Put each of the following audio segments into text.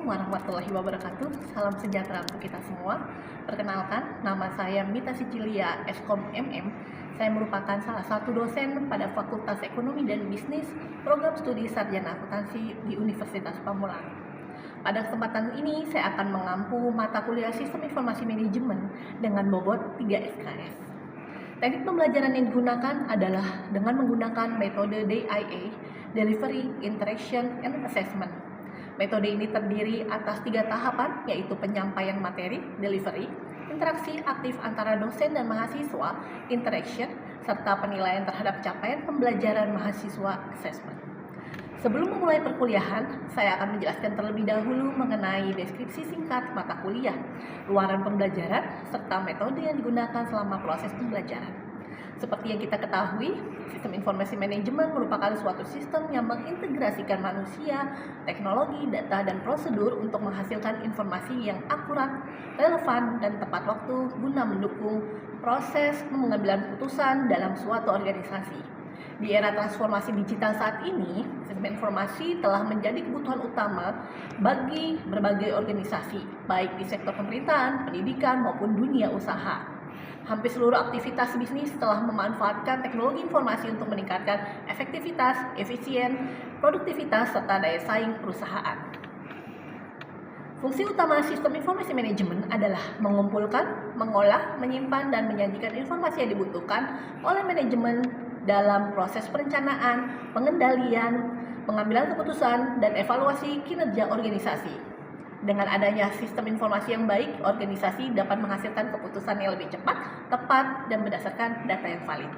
warahmatullahi wabarakatuh. Salam sejahtera untuk kita semua. Perkenalkan, nama saya Mita Sicilia, Eskom MM. Saya merupakan salah satu dosen pada Fakultas Ekonomi dan Bisnis, Program Studi Sarjana Akuntansi di Universitas Pamulang. Pada kesempatan ini, saya akan mengampu mata kuliah Sistem Informasi Manajemen dengan bobot 3 SKS. Teknik pembelajaran yang digunakan adalah dengan menggunakan metode DIA, Delivery, Interaction, and Assessment. Metode ini terdiri atas 3 tahapan, yaitu penyampaian materi, delivery, interaksi aktif antara dosen dan mahasiswa, interaction, serta penilaian terhadap capaian pembelajaran mahasiswa, assessment. Sebelum memulai perkuliahan, saya akan menjelaskan terlebih dahulu mengenai deskripsi singkat mata kuliah, luaran pembelajaran, serta metode yang digunakan selama proses pembelajaran. Seperti yang kita ketahui, sistem informasi manajemen merupakan suatu sistem yang mengintegrasikan manusia, teknologi, data, dan prosedur untuk menghasilkan informasi yang akurat, relevan, dan tepat waktu guna mendukung proses pengambilan keputusan dalam suatu organisasi. Di era transformasi digital saat ini, sistem informasi telah menjadi kebutuhan utama bagi berbagai organisasi, baik di sektor pemerintahan, pendidikan, maupun dunia usaha. Hampir seluruh aktivitas bisnis telah memanfaatkan teknologi informasi untuk meningkatkan efektivitas, efisien, produktivitas, serta daya saing perusahaan. Fungsi utama sistem informasi manajemen adalah mengumpulkan, mengolah, menyimpan, dan menyajikan informasi yang dibutuhkan oleh manajemen dalam proses perencanaan, pengendalian, pengambilan keputusan, dan evaluasi kinerja organisasi. Dengan adanya sistem informasi yang baik, organisasi dapat menghasilkan keputusan yang lebih cepat, tepat, dan berdasarkan data yang valid.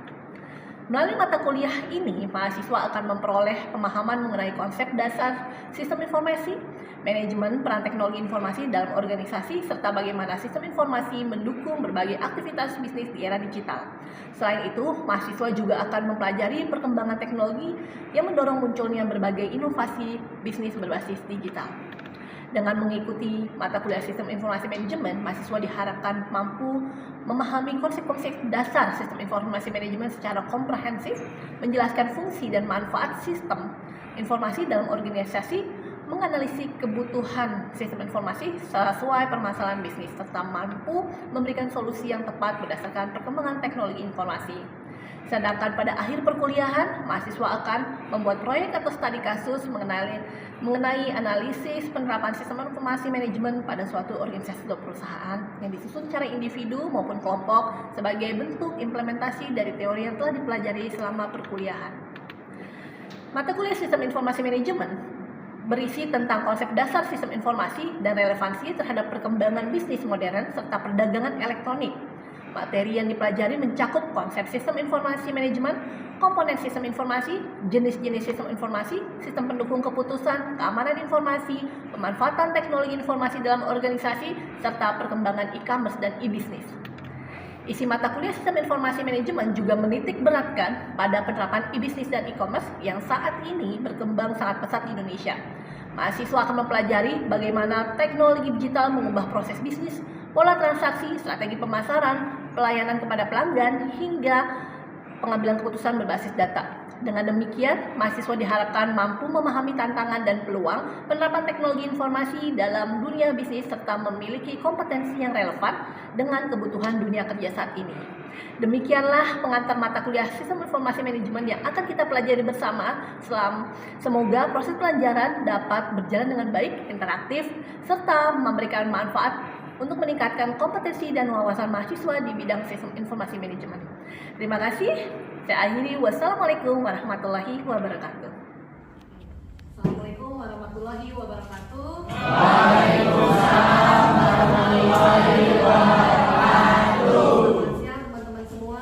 Melalui mata kuliah ini, mahasiswa akan memperoleh pemahaman mengenai konsep dasar sistem informasi, manajemen peran teknologi informasi dalam organisasi, serta bagaimana sistem informasi mendukung berbagai aktivitas bisnis di era digital. Selain itu, mahasiswa juga akan mempelajari perkembangan teknologi yang mendorong munculnya berbagai inovasi bisnis berbasis digital. Dengan mengikuti mata kuliah sistem informasi manajemen, mahasiswa diharapkan mampu memahami konsep-konsep dasar sistem informasi manajemen secara komprehensif, menjelaskan fungsi dan manfaat sistem informasi dalam organisasi, menganalisis kebutuhan sistem informasi sesuai permasalahan bisnis, serta mampu memberikan solusi yang tepat berdasarkan perkembangan teknologi informasi. Sedangkan pada akhir perkuliahan, mahasiswa akan membuat proyek atau studi kasus mengenai analisis penerapan sistem informasi manajemen pada suatu organisasi atau perusahaan yang disusun secara individu maupun kelompok sebagai bentuk implementasi dari teori yang telah dipelajari selama perkuliahan. Mata kuliah sistem informasi manajemen berisi tentang konsep dasar sistem informasi dan relevansi terhadap perkembangan bisnis modern serta perdagangan elektronik. Materi yang dipelajari mencakup konsep sistem informasi manajemen, komponen sistem informasi, jenis-jenis sistem informasi, sistem pendukung keputusan, keamanan informasi, pemanfaatan teknologi informasi dalam organisasi, serta perkembangan e-commerce dan e-bisnis. Isi mata kuliah sistem informasi manajemen juga menitik beratkan pada penerapan e-bisnis dan e-commerce yang saat ini berkembang sangat pesat di Indonesia. Mahasiswa akan mempelajari bagaimana teknologi digital mengubah proses bisnis, pola transaksi, strategi pemasaran, pelayanan kepada pelanggan, hingga pengambilan keputusan berbasis data. Dengan demikian, mahasiswa diharapkan mampu memahami tantangan dan peluang penerapan teknologi informasi dalam dunia bisnis serta memiliki kompetensi yang relevan dengan kebutuhan dunia kerja saat ini. Demikianlah pengantar mata kuliah sistem informasi manajemen yang akan kita pelajari bersama. Semoga proses pelajaran dapat berjalan dengan baik, interaktif, serta memberikan manfaat untuk meningkatkan kompetensi dan wawasan mahasiswa di bidang sistem informasi manajemen. Terima kasih. Saya akhiri. Wassalamualaikum warahmatullahi wabarakatuh. Assalamualaikum warahmatullahi wabarakatuh. Waalaikumsalam warahmatullahi wabarakatuh. Siap teman-teman semua.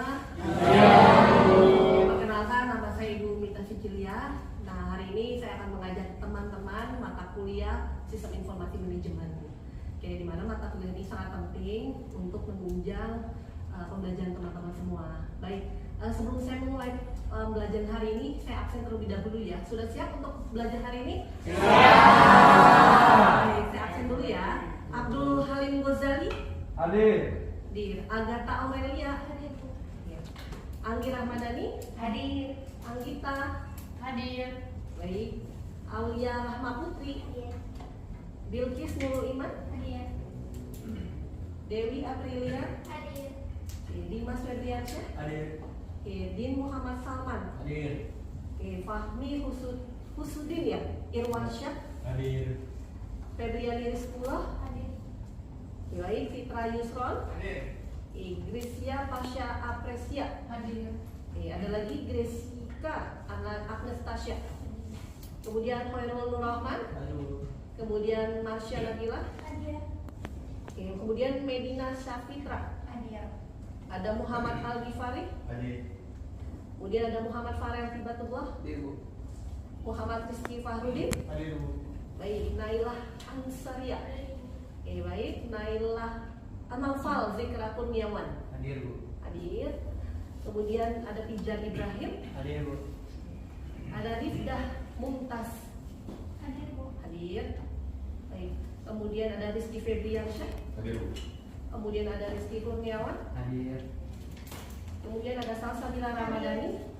Ya. Perkenalkan, nama saya Ibu Mita Sicilia. Nah, hari ini saya akan mengajak teman-teman mata kuliah sistem informasi manajemen. Di mana mata kuliah ini sangat penting untuk menunjang pembelajaran teman-teman semua. Baik, sebelum saya memulai pembelajaran hari ini, saya absen terlebih dahulu ya. Sudah siap untuk belajar hari ini? Ya. Baik, saya absen dulu ya. Abdul Halim Ghazali. Hadir. Agatha Aurelia. Hadir. Anggi Rahmadani. Hadir. Anggita. Hadir. Baik. Aulia Rahma Putri. Bilkis Nurul Iman, Hadir. Dewi Aprilia, Hadir. Dimas Febriansyah, Hadir. Din Muhammad Salman, Hadir. Fahmi Husudin ya, Irwansyah, Hadir. Febriani Rizkullah, Hadir. baik Fitra Yusron, Hadir. Grisia Pasha Apresia, Hadir. ada lagi Gresica Agnestasya, kemudian Khairul Nur Rahman, Hadir. kemudian Marsha Nabila, Hadir. kemudian Medina Syafitra, Hadir. ada Muhammad Al Ghifari, Hadir. kemudian ada Muhammad Farel Tibatullah, Hadir, Bu. Muhammad Rizky Fahrudin, Hadir, Bu. baik Nailah Ansaria, baik Nailah Anafal Zikra Kurniawan, Hadir, Bu. hadir. Kemudian ada Pijar Ibrahim, Hadir, Bu. ada Rifdah Mumtaz, Hadir, Bu. hadir. Baik. Kemudian ada Rizky Febriansyah, Hadir, Bu. kemudian ada Rizky Kurniawan, Hadir. kemudian ada Salsabila Ramadhani,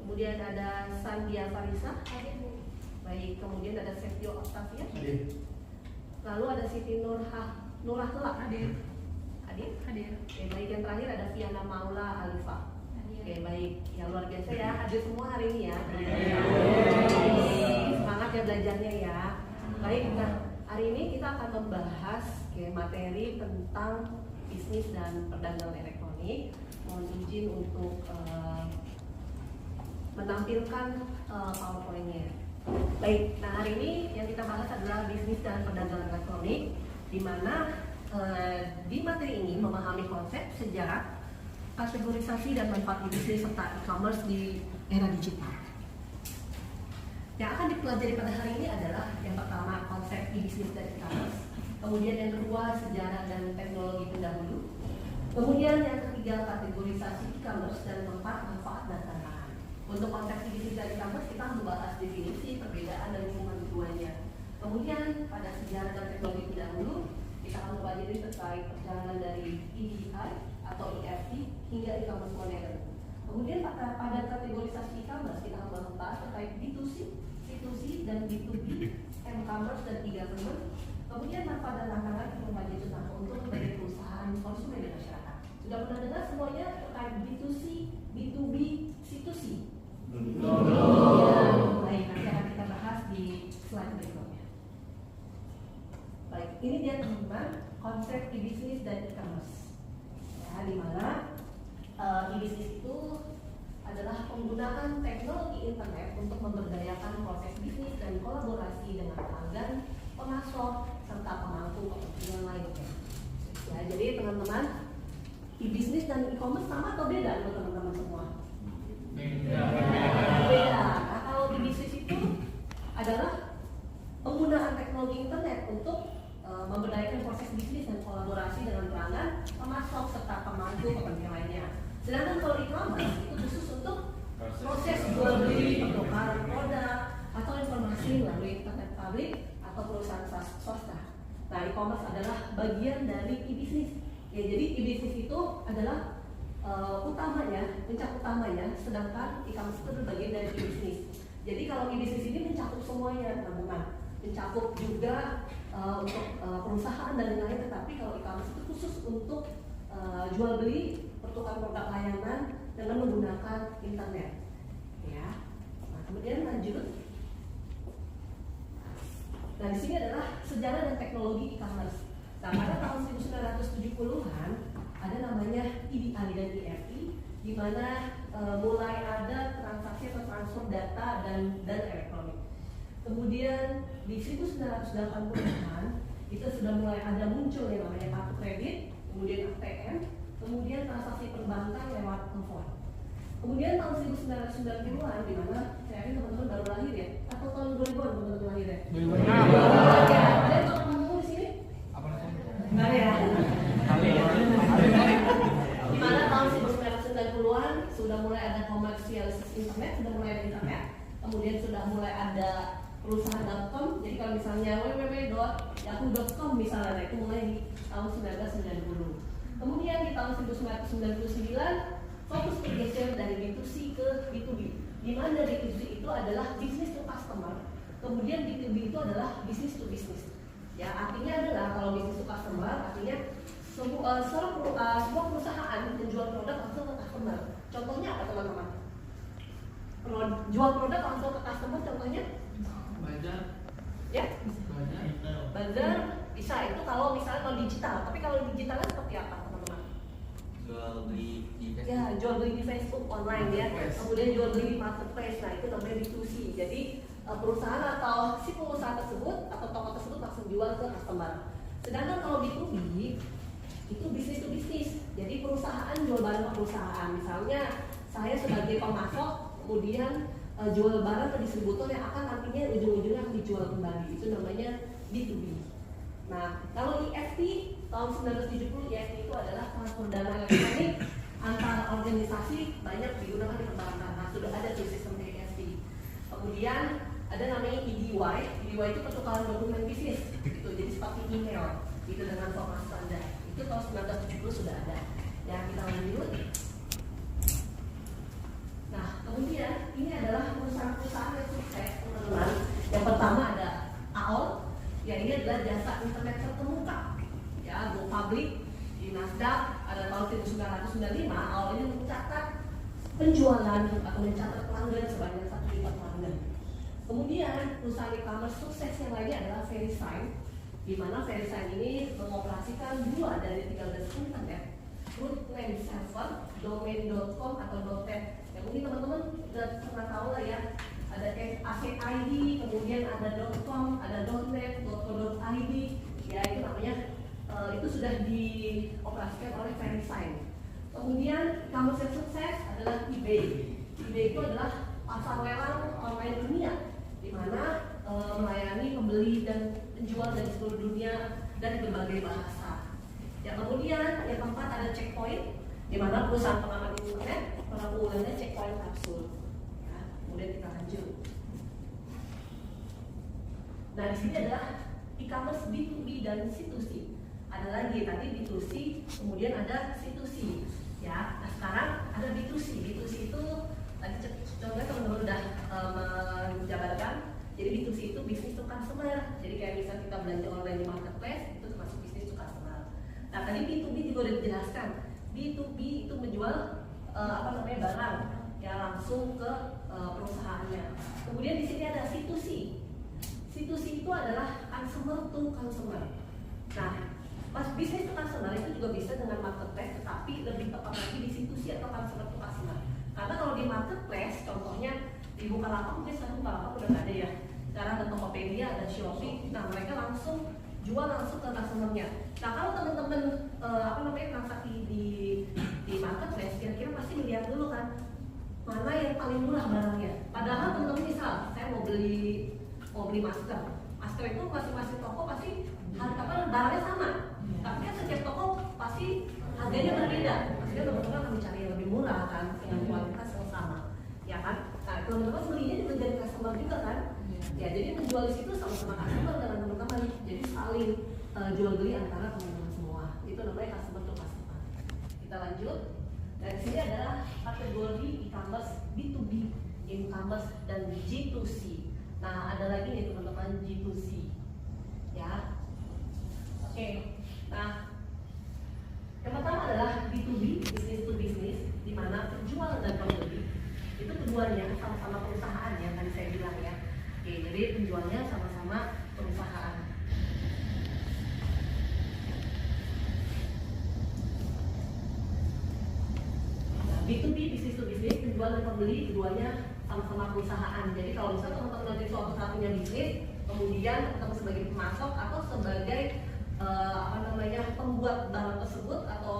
kemudian ada Sandia Farisa, Hadir, Bu. baik. Kemudian ada Setio Octavia, Hadir. lalu ada Siti Nurahla, Hadir. hadir. Hadir. Oke, baik, yang terakhir ada Fiana Maula Alifah. Hadir. Oke, baik, yang luar biasa ya, hadir semua hari ini ya. Hadir. Semangat ya belajarnya ya. Baik, nah hari ini kita akan membahas materi tentang bisnis dan perdagangan elektronik. Mohon izin untuk menampilkan PowerPoint-nya. Baik, nah hari ini yang kita bahas adalah bisnis dan perdagangan elektronik, di mana di materi ini memahami konsep, sejarah, kategorisasi dan manfaat bisnis serta e-commerce di era digital. Yang akan dipelajari pada hari ini adalah yang pertama konsep e-bisnis dan e-commerce, kemudian yang kedua sejarah dan teknologi pendahulu, kemudian yang ketiga kategorisasi e-commerce dan manfaat dan tantangan. Untuk konsep e-bisnis dan e-commerce kita membahas definisi, perbedaan dan hubungan keduanya. Kemudian pada sejarah dan teknologi pendahulu kita akan mempelajari terkait perjalanan dari EDI atau EFT hingga e-commerce modern. Kemudian pada kategorisasi e-commerce kita akan membahas terkait B2C, C2C dan B2B, m-commerce dan e-government. Kemudian manfaat dan tantangan kita membagi tentang untuk berbagai perusahaan, konsumen dan masyarakat. Sudah pernah dengar semuanya terkait B2C, B2B, C2C? Baik, nanti akan kita bahas di slide berikutnya. Baik, ini dia teman-teman konsep e-bisnis dan e-commerce. Ya, di mana e-bisnis itu adalah penggunaan teknologi internet untuk memberdayakan proses bisnis dan kolaborasi dengan pelanggan, pemasok, serta pemangku kepentingan lainnya. Ya, jadi teman-teman, e-bisnis dan e-commerce sama atau beda menurut teman-teman semua? Beda. Nah, kalau e-bisnis itu adalah penggunaan teknologi internet untuk memberdayakan proses bisnis dan kolaborasi dengan pelanggan, pemasok, serta pemangku kepentingan lainnya. Sedangkan kalau e-commerce itu khusus untuk proses jual beli, pertukaran produk, atau informasi melalui internet publik atau perusahaan swasta. Nah, e-commerce adalah bagian dari e-bisnis. Ya, jadi e-bisnis itu adalah utamanya, mencakup utamanya, sedangkan e-commerce itu bagian dari e-bisnis. Jadi kalau e-bisnis ini mencakup semuanya, teman-teman, mencakup juga untuk perusahaan dan lain-lain. Tetapi kalau e-commerce itu khusus untuk jual beli, pertukaran produk layanan dengan menggunakan internet. Ya. Nah, kemudian lanjut. Nah, di sini adalah sejarah dan teknologi e-commerce. Nah, pada tahun 1970-an ada namanya EDI dan EFT, di mana mulai ada transaksi atau transfer data dan elektronik. Kemudian di 1980-an itu sudah mulai ada muncul yang namanya kartu kredit, kemudian ATM, kemudian transaksi perbankan lewat telepon. Kemudian tahun 1990-an, di mana saya yakin teman-teman baru lahir ya, atau tahun 2000-an teman-teman lahir ya? 2006. Ada yang kamu di sini? Enggak ya? Di mana tahun 1990-an sudah mulai ada komersialisasi internet, sudah mulai ada internet, kemudian sudah mulai ada perusahaan.com. Jadi kalau misalnya www.yahoo.com misalnya, itu mulai di tahun 1990. Kemudian di tahun 1999 fokus bergeser dari B2C ke B2B, di mana B2C itu adalah business to customer, Kemudian B2B itu adalah business to business. Ya, artinya adalah kalau business to customer, artinya sebuah perusahaan menjual produk langsung ke customer. Contohnya apa teman-teman? Jual produk langsung ke customer, contohnya? Bazar. Ya? Bazar. Bisa itu kalau misalnya kalau digital. Tapi kalau digitalnya seperti apa teman-teman? Jual beli di Ya, jual beli di Facebook online ya. Kemudian jual beli di marketplace. Nah, itu namanya B2C. Jadi perusahaan atau si pengusaha tersebut atau toko tersebut langsung jual ke customer. Sedangkan kalau B2B itu bisnis to bisnis. Jadi perusahaan jual barang ke perusahaan. Misalnya saya sebagai pemasok kemudian jual barang ke distributor yang akan nantinya ujung-ujungnya akan dijual kembali. Itu namanya B2B. Nah, kalau EFT tahun 1970 EFT itu adalah transfer dana elektronik antar organisasi banyak digunakan di perbankan. Nah, sudah ada tuh sistem EFT. Kemudian ada namanya EDY. EDY itu pertukaran dokumen bisnis. Itu jadi seperti email itu dengan format standar. Itu tahun 1970 sudah ada. Ya, kita lanjut. Nah, kemudian ini adalah perusahaan-perusahaan yang sukses, teman-teman. Yang pertama ada AOL. Ya, ini adalah jasa internet terkemuka. Ya, go public di Nasdaq ada tahun 1995. AOL ini mencatat penjualan atau mencatat pelanggan sebanyak 1 juta pelanggan. Kemudian perusahaan e-commerce sukses yang lainnya adalah VeriSign, di mana VeriSign ini mengoperasikan 2 dari 13 internet, root name server, domain.com atau .net. Yang mungkin teman-teman sudah pernah tahu lah ya, ada ACID, kemudian ada .com, ada .net, .co.id, ya itu namanya itu sudah dioperasikan oleh VeriSign. Kemudian e-commerce yang sukses adalah eBay. eBay itu adalah pasar lelang online dunia, di mana melayani pembeli dan penjual dari seluruh dunia dari berbagai bahasa. Ya, kemudian yang keempat ada Checkpoint, di mana perusahaan pengaman internet melakukannya checkpoint kapsul. Ya, kemudian kita lanjut. Nah, di sini adalah e-commerce B2B dan C2C. Ada lagi tadi B2C, kemudian ada C2C. Ya, nah sekarang ada B2C. B2C itu tadi contohnya teman-teman udah menjabarkan. Jadi B2C itu business to customer. Jadi kayak misalnya kita belanja online di marketplace, itu termasuk business to customer. Nah, tadi B2B juga udah dijelaskan. B2B itu menjual barang ya langsung ke perusahaannya. Kemudian di sini ada C2C. C2C itu adalah consumer to consumer. Nah, pas business to customer itu juga bisa dengan marketplace, tetapi lebih tepat lagi di C2C atau consumer to customer. Karena kalau di marketplace, contohnya di Bukalapak, mungkin sekarang Bukalapak udah nggak ada ya. Sekarang ada Tokopedia, ada Shopee. Nah, mereka langsung jual langsung ke customernya. Nah, kalau teman-teman transaksi di marketplace, kira-kira pasti melihat dulu kan mana yang paling murah barangnya. Padahal teman-teman misal saya mau beli masker. Masker itu masing-masing toko pasti barangnya sama. Tapi kan setiap toko pasti harganya berbeda. Maksudnya teman-teman akan mencari yang lebih murah kan, dengan kualitas yang sama, ya kan? Nah, teman-teman belinya juga dari customer juga kan? Ya, jadi menjual di situ sama-sama customer dengan teman-teman. Jadi saling jual beli antara teman-teman semua. Itu namanya customer to customer. Kita lanjut. Dan di sini adalah kategori e-commerce B2B, e-commerce dan G2C. Nah, ada lagi nih teman-teman G2C. Ya. Oke. Nah, yang pertama adalah B2B, business to business, di mana penjual dan pembeli itu keduanya sama-sama perusahaan ya, tadi saya bilang ya. Oke, jadi penjualnya sama-sama perusahaan. Nah, B2B, business to business, penjual dan pembeli keduanya sama-sama perusahaan. Jadi kalau misalnya teman-teman nanti suatu saat punya bisnis, kemudian teman sebagai pemasok atau sebagai pembuat barang tersebut atau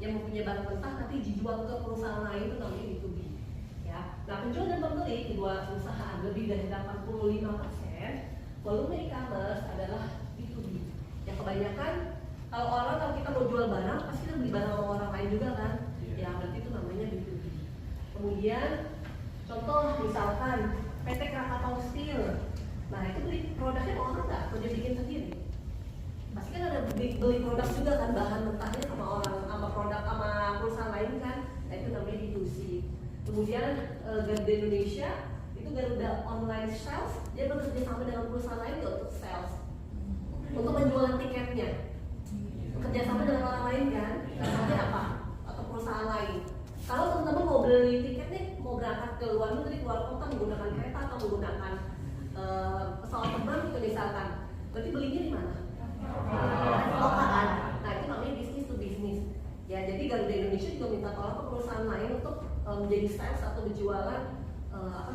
yang mempunyai barang mentah nanti dijual ke perusahaan lain, itu namanya B2B. Ya. Nah, penjual dan pembeli kedua perusahaan lebih dari 85% volume e-commerce adalah B2B. Yang kebanyakan kalau kita mau jual barang pasti kita beli barang sama orang lain juga kan? Ya, berarti itu namanya B2B. Kemudian contoh misalkan PT Krakatau Steel. Nah, itu beli produknya orang nggak? Atau dia bikin sendiri? Pasti kan ada beli produk juga kan, bahan mentahnya sama produk sama perusahaan lain kan. Nah, itu namanya B2C. Kemudian Garuda Indonesia itu Garuda Online Sales, dia bekerja sama dengan perusahaan lain untuk sales, untuk penjualan tiketnya. Kerjasama dengan orang lain kan, misalnya apa? Atau perusahaan lain. Kalau teman-teman mau beli tiket nih, mau berangkat ke luar negeri, keluar kota menggunakan kereta atau menggunakan pesawat terbang gitu misalkan, berarti belinya di mana? Kota kan. Nah itu namanya bisnis to bisnis. Ya jadi Garuda Indonesia juga minta tolong ke perusahaan lain untuk menjadi sales atau berjualan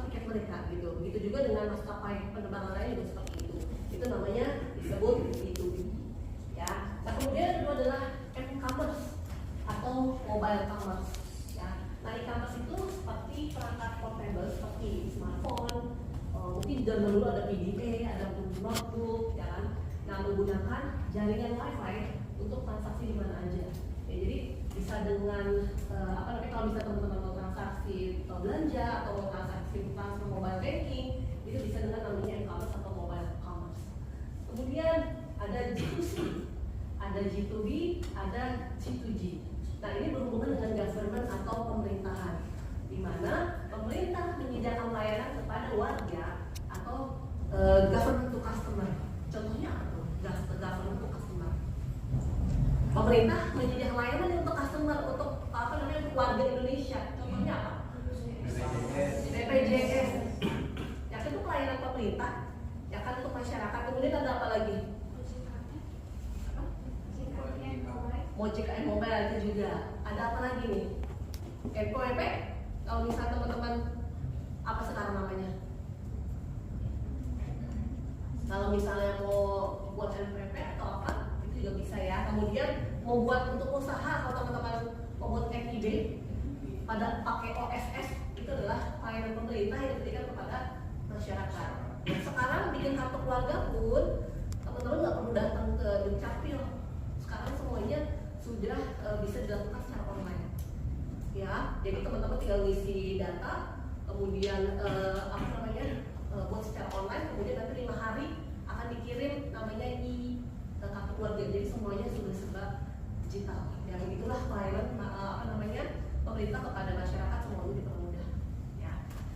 tiket mereka gitu. Begitu juga dengan maskapai penerbangan lain juga seperti itu. Itu namanya disebut B2B. Ya. Nah kemudian kedua adalah e-commerce atau mobile commerce. Ya. Nah e-commerce itu seperti perangkat portable seperti smartphone, mungkin zaman dulu ada PDA, ada notebook, ya kan? Nah menggunakan jaringan WiFi untuk transaksi di mana aja. Ya, jadi bisa dengan kalau bisa teman-teman mau transaksi atau belanja atau mau transaksi transfer mobile banking, itu bisa dengan namanya e-commerce atau mobile commerce. Kemudian ada G2C, ada G2B, ada G2G. Nah ini berhubungan dengan government atau pemerintahan, di mana pemerintah menyediakan layanan kepada warga atau government to customer. Contohnya apa tuh? Government to customer. Pemerintah menyediakan layanan untuk customer, untuk untuk warga Indonesia. Contohnya apa? BPJS. Ya kan itu pelayanan pemerintah. Ya kan untuk masyarakat. Kemudian ada apa lagi? Mojek Mobile itu juga. Ada apa lagi nih? NPWP. Kalau misalnya teman-teman apa sekarang namanya? Kalau misalnya mau buat NPWP atau apa, itu juga bisa ya. Kemudian mau buat untuk usaha, kalau teman-teman mau buat FIB pada pakai OSS, itu adalah layanan pemerintah yang diberikan kepada masyarakat. Nah, sekarang bikin kartu keluarga pun teman-teman nggak perlu datang ke Dukcapil. Sekarang semuanya sudah bisa dilakukan secara online. Ya, jadi teman-teman tinggal ngisi data, kemudian buat secara online, kemudian nanti 5 hari akan dikirim namanya kartu keluarga. Jadi semuanya sudah serba digital. Ya, begitulah pelayanan pemerintah kepada masyarakat, semuanya dipermudah. Ya.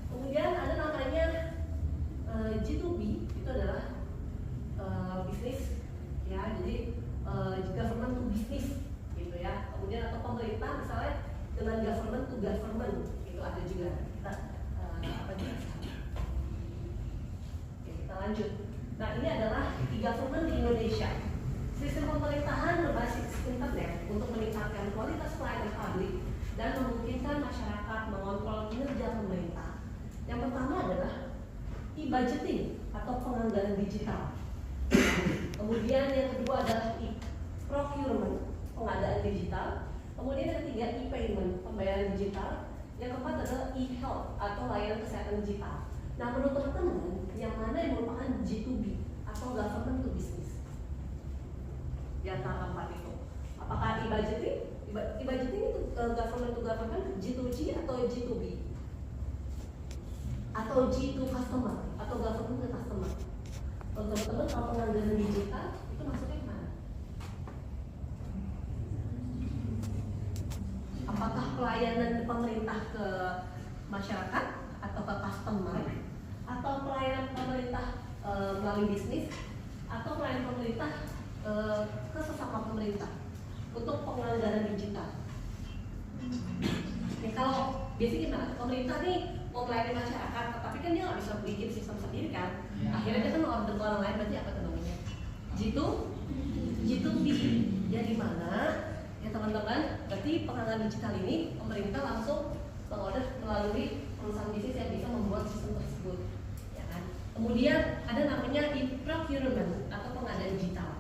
Kemudian ada namanya G2B, itu adalah bisnis. Ya, jadi government to business, gitu ya. Kemudian atau pemerintah misalnya dengan government to government, itu ada juga. Kita kita lanjut. Nah ini adalah e-government di Indonesia. Sistem pemerintahan berbasis internet untuk meningkatkan kualitas pelayanan publik dan memungkinkan masyarakat mengontrol kinerja pemerintah. Yang pertama adalah e-budgeting atau penganggaran digital. Kemudian yang kedua adalah e-procurement, pengadaan digital. Kemudian yang ketiga e-payment, pembayaran digital. Yang keempat adalah e-health atau layanan kesehatan digital. Nah menurut teman-teman, yang mana yang merupakan G2B atau government to business? Di antara keempat itu, apakah e-budgeting? E-budgeting itu government to government, G2G atau G2B? Atau G2 customer atau government to customer? Kalau teman-teman kalau penganggaran digital itu masuknya kemana? Apakah pelayanan pemerintah ke masyarakat atau ke customer, atau pelayanan pemerintah melalui bisnis, atau pelayanan pemerintah ke sesama pemerintah untuk penganggaran digital? Ya, kalau biasanya gimana? Pemerintah nih mau melayani masyarakat, tapi kan dia nggak bisa bikin sistem sendiri kan? Akhirnya dia kan order ke orang lain, berarti apa namanya? G2B. Ya di mana? Ya teman-teman, berarti penganggaran digital ini pemerintah langsung mengorder melalui perusahaan bisnis yang bisa membuat sistem tersebut. Ya kan? Kemudian ada namanya e-procurement atau pengadaan digital.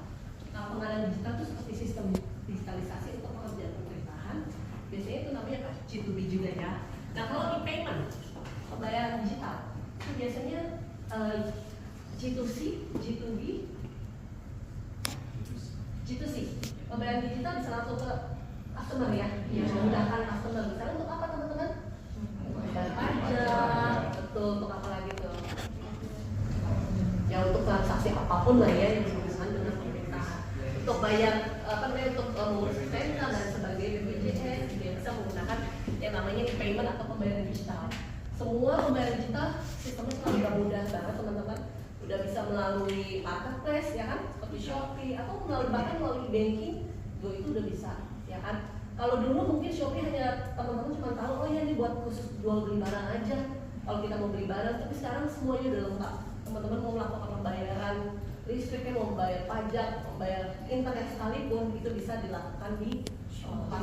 Nah, pengadaan digital itu seperti sistem digitalisasi untuk pekerjaan pemerintahan. Biasanya itu namanya apa? G2B juga ya. Nah, kalau e-payment, pembayaran digital, itu biasanya G2C, G2B, G2C. Pembayaran digital bisa langsung ke customer ya, yang memudahkan customer. Misalnya untuk apa teman-teman? Bayar pajak, betul, untuk apa lagi tuh? Ya untuk transaksi apapun lah ya yang berhubungan dengan pemerintahan. Untuk bayar untuk mengurus STNK dan sebagainya, BPJS, dia bisa menggunakan yang namanya e-payment atau pembayaran digital. semua pembayaran digital sistemnya sekarang udah mudah banget teman-teman, udah bisa melalui marketplace ya kan, seperti Shopee atau bahkan melalui banking, itu udah bisa ya kan. Kalau dulu mungkin Shopee hanya teman-teman cuma tahu oh ya ini buat khusus jual beli barang aja kalau kita mau beli barang, tapi sekarang semuanya udah lengkap. Teman-teman mau melakukan pembayaran listriknya, mau membayar pajak, membayar internet sekalipun itu bisa dilakukan di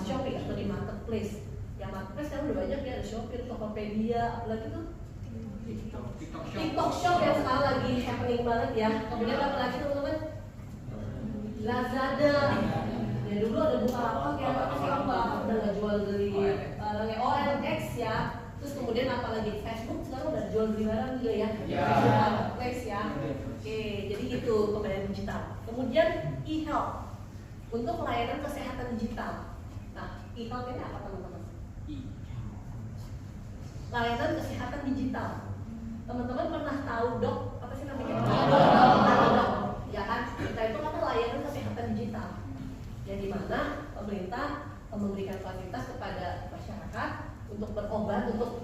Shopee atau di marketplace. Yang marketplace sekarang udah banyak ya, ada Shopee, Tokopedia, apalagi tuh TikTok Shop yang sekarang lagi happening banget ya. Kemudian apalagi teman-teman, Lazada. Ya dulu ada Bukalapak ya, tapi sekarang udah nggak jual beli barangnya OLX ya. Terus kemudian apalagi Facebook sekarang udah jual beli barang juga ya. Marketplace ya. Oke, jadi gitu pembayaran digital. Kemudian e-health untuk layanan kesehatan digital. Nah, e-health ini apa teman-teman? Layanan kesehatan digital. Teman-teman pernah tahu dok apa sih namanya? Dok, ya kan? Kita itu kan layanan kesehatan digital. Ya di mana pemerintah memberikan fasilitas kepada masyarakat untuk berobat, untuk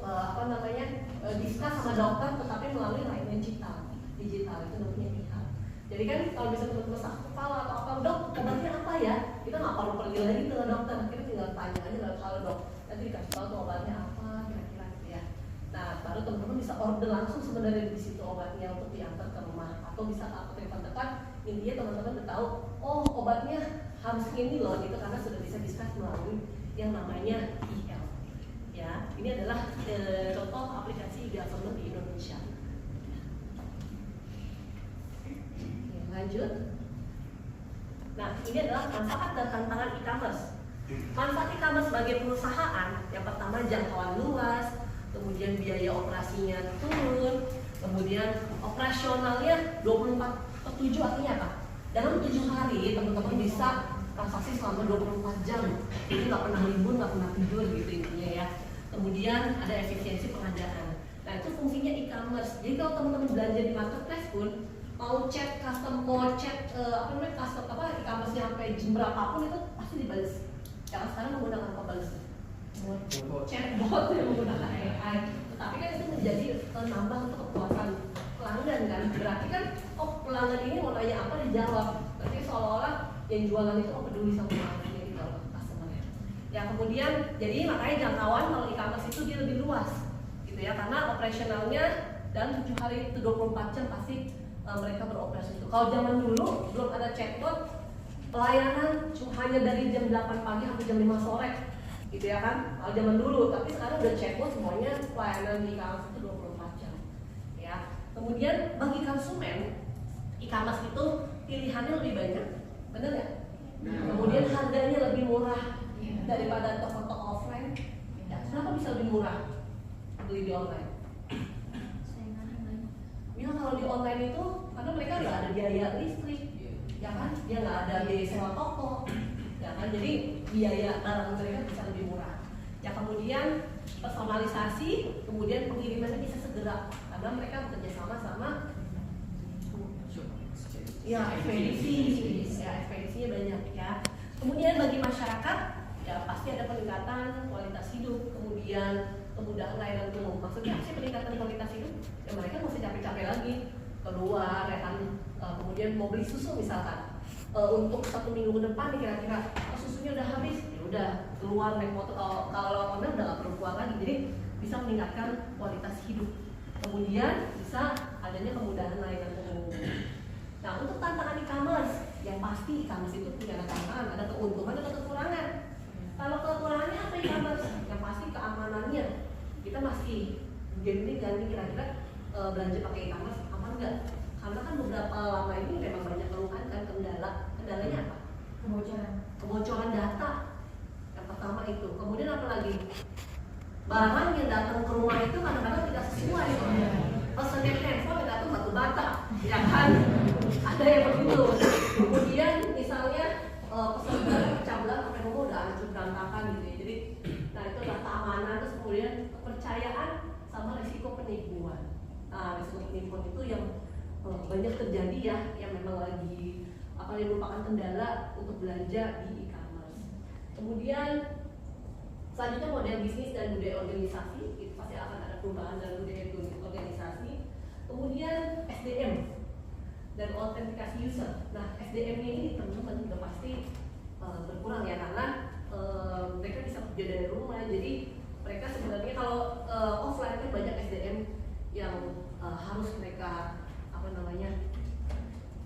diskus sama dokter, tetapi melalui layanan digital itu namanya e-health. Jadi kan kalau bisa teman-teman sakit kepala atau apa, dok obatnya apa ya? Kita nggak perlu pergi lagi ke dokter, kita tinggal tanya aja kalau dok, nanti dikasih tahu tuh obatnya apa kira-kira gitu ya. Nah baru teman-teman bisa order langsung sebenarnya di situ obatnya untuk diantar ke rumah atau bisa ke apotek terdekat. Intinya teman-teman udah tahu, oh obatnya harus ini loh gitu karena sudah bisa diskus melalui yang namanya e-health. Ya, ini adalah contoh aplikasi e-government di Indonesia. Lanjut. Nah, ini adalah manfaat dan tantangan e-commerce. Manfaat e-commerce sebagai perusahaan, yang pertama jangkauan luas, kemudian biaya operasinya turun, kemudian operasionalnya 24/7 artinya apa? Dalam 7 hari teman-teman bisa transaksi selama 24 jam. Jadi nggak pernah libur, nggak pernah tidur gitu intinya ya. Kemudian ada efisiensi pengadaan. Nah, itu fungsinya e-commerce. Jadi kalau teman-teman belanja di marketplace pun mau chat custom, mau chat e-commerce-nya sampai jam berapapun itu pasti dibalas. Karena sekarang menggunakan apa balas? Chatbot yang menggunakan AI. Tetapi kan itu menjadi nambah untuk kepuasan pelanggan kan. Berarti kan oh pelanggan ini mau nanya apa dijawab. Berarti seolah-olah yang jualan itu peduli sama pelanggannya gitu loh, customer-nya. Ya kemudian jadi makanya jangkauan kalau e-commerce itu dia lebih luas gitu ya, karena operasionalnya dalam 7 hari itu 24 jam pasti mereka beroperasi itu. Kalau zaman dulu belum ada chatbot, pelayanan hanya dari jam 8 pagi sampai jam 5 sore gitu ya kan, kalau zaman dulu. Tapi sekarang udah chatbot semuanya pelayanan di e-commerce itu 24 jam ya. Kemudian bagi konsumen e-commerce itu pilihannya lebih banyak, bener nggak? Kemudian harganya lebih murah daripada toko-toko offline. Ya, kenapa bisa lebih murah beli di online? Ya kalau di online itu karena mereka nggak ada biaya listrik, ya kan? Dia nggak ada biaya sewa toko, ya kan? Jadi biaya barang mereka bisa lebih murah. Ya kemudian personalisasi, kemudian pengirimannya bisa segera karena mereka bekerja sama ya ekspedisinya banyak ya. Kemudian bagi masyarakat ya pasti ada peningkatan kualitas hidup, kemudian kemudahan layanan umum. Maksudnya apa sih peningkatan kualitas hidup? Ya mereka mesti capek-capek lagi keluar ya kan, kemudian mau beli susu misalkan untuk 1 minggu ke depan nih kira-kira susunya udah habis, ya udah keluar naik motor. Kalau online udah nggak perlu keluar lagi, jadi bisa meningkatkan kualitas hidup. Kemudian bisa adanya kemudahan layanan umum. Nah untuk tantangan e-commerce, yang pasti e-commerce itu punya tantangan, ada keuntungan ada kekurangan. Kalau kekurangannya apa e-commerce? Yang pasti keamanannya. Kita masih ganti kira-kira belanja pakai e-commerce apa enggak? Karena kan beberapa lama ini memang banyak keluhan kan kendalanya apa? Kebocoran data. Yang pertama itu. Kemudian apa lagi? Barang yang datang ke rumah itu kadang-kadang tidak sesuai. Pesannya handphone yang datang batu bata, ya kan? Ada yang begitu. Kemudian misalnya pesan barang pecah belah sampai rumah udah hancur berantakan gitu ya. Jadi, nah itu adalah keamanan, terus kemudian kepercayaan sama risiko penipuan. Nah risiko penipuan itu yang banyak terjadi ya, yang memang lagi yang merupakan kendala untuk belanja di e-commerce. Kemudian Selanjutnya model bisnis dan budaya organisasi, itu pasti akan ada perubahan dalam budaya organisasi. Kemudian SDM dan autentikasi user. Nah, SDM ini teman-teman udah pasti berkurang ya, karena mereka bisa kerja dari rumah. Jadi mereka sebenarnya kalau offline kan banyak SDM yang harus mereka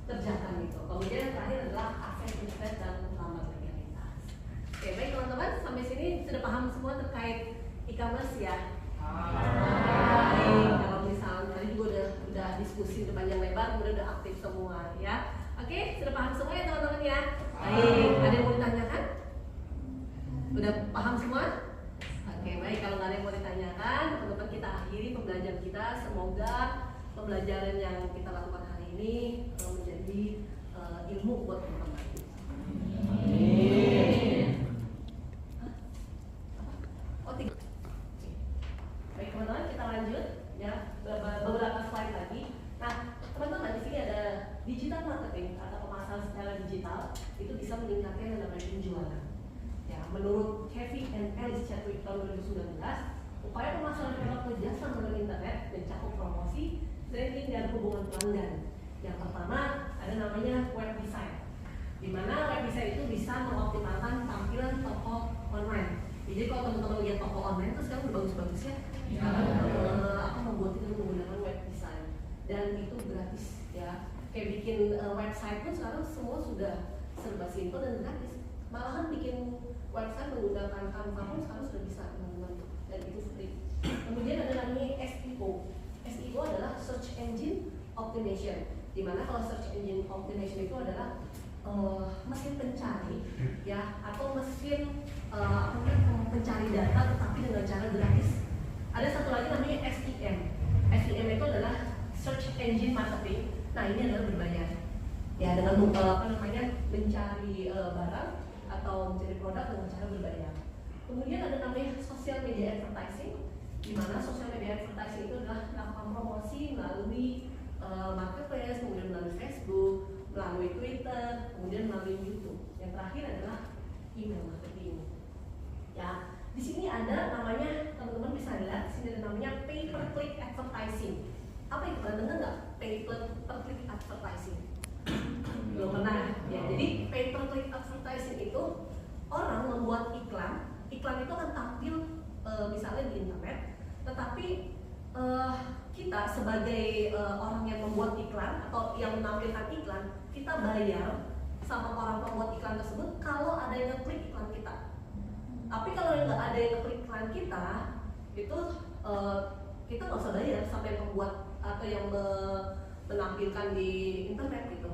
kerjakan gitu. Kemudian yang terakhir adalah akses internet dan lambat legalitas. Oke, baik teman-teman, sampai sini sudah paham semua terkait e-commerce ya? Baik, kalau misalnya tadi juga udah diskusi udah panjang lebar, kemudian udah aktif semua ya. Oke, sudah paham semua ya teman-teman ya? Baik, ada yang mau ditanyakan? Udah paham semua? Oke, baik, kalau nggak ada yang mau ditanyakan, teman-teman kita akhiri pembelajaran kita. Semoga pembelajaran yang kita lakukan hari ini menjadi ilmu buat teman-teman. Oh, tiga. Baik teman-teman, kita lanjut ya, beberapa slide lagi. Nah, teman-teman, di sini ada digital marketing atau pemasaran secara digital itu bisa meningkatkan yang namanya penjualan. Ya, menurut Kevin and Alice Chadwick tahun 2019, upaya pemasaran produk berjasa melalui internet mencakup promosi, branding, dan hubungan pelanggan. Yang pertama ada namanya web design, di mana web design itu bisa mengoptimalkan tampilan toko online. Jadi kalau teman-teman lihat toko online itu sekarang udah bagus-bagus ya. Aku membuat itu menggunakan web design dan itu gratis ya. Kayak bikin website pun sekarang semua sudah serba simple dan gratis. Malahan bikin website menggunakan Canva pun sekarang sudah bisa teman-teman, dan itu free. Kemudian ada namanya SEO. SEO adalah search engine optimization, di mana kalau search engine optimization itu adalah mesin pencari ya, atau mesin pencari data tetapi dengan cara gratis. Ada satu lagi namanya SEM. SEM itu adalah search engine marketing. Nah, ini adalah berbayar ya, dengan mencari barang atau mencari produk dengan cara berbayar. Kemudian ada namanya social media advertising, di mana social media advertising itu adalah melakukan promosi melalui marketplace, kemudian melalui Facebook, melalui Twitter, kemudian melalui YouTube. Yang terakhir adalah email marketing. Ya, di sini ada namanya, teman-teman bisa lihat, di sini ada namanya pay per click advertising. Apa itu? Pernah dengar nggak pay per click advertising? Belum pernah ya. Jadi pay per click advertising itu orang membuat iklan itu akan tampil misalnya di internet, tetapi kita sebagai orang yang membuat iklan atau yang menampilkan iklan, kita bayar sama orang pembuat iklan tersebut kalau ada yang ngeklik iklan kita. Tapi kalau nggak ada yang ngeklik iklan kita, itu kita nggak usah bayar sampai pembuat atau yang menampilkan di internet gitu.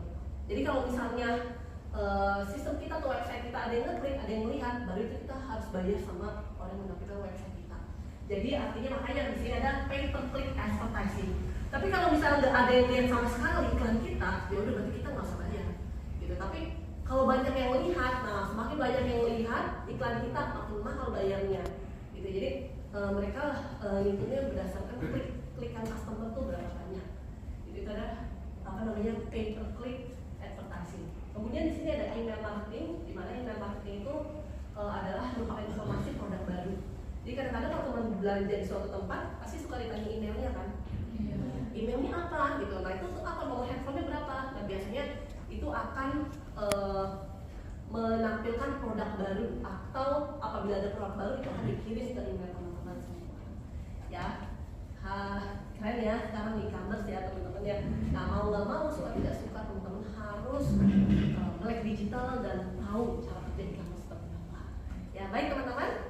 Jadi kalau misalnya sistem kita atau website kita ada yang ngeklik, ada yang melihat, baru itu kita harus bayar sama orang yang menampilkan website kita. Jadi artinya makanya di sini ada pay per click advertising. Tapi kalau misalnya nggak ada yang lihat sama sekali iklan kita, ya udah berarti kita nggak usah bayar gitu. Tapi kalau banyak yang lihat, nah semakin banyak yang lihat iklan kita, makin mahal bayarnya gitu. Jadi mereka ngitungnya berdasarkan klikan customer tuh berapa banyak. Jadi itu ada pay per click advertising. Kemudian di sini ada email marketing, di mana email marketing itu adalah merupakan informasi produk baru. Jadi kadang-kadang kalau teman belanja di suatu tempat, pasti suka ditanya emailnya kan? Emailnya apa gitu? Nah itu apa, nomor handphonenya berapa? Nah biasanya itu akan menampilkan produk baru, atau apabila ada produk baru itu akan dikirim ke email teman-teman semua. Ya, keren ya sekarang e-commerce ya teman-teman ya. Nah mau nggak mau, suka tidak suka, teman-teman harus melek digital dan tahu cara kerja e-commerce seperti apa. Ya baik teman-teman.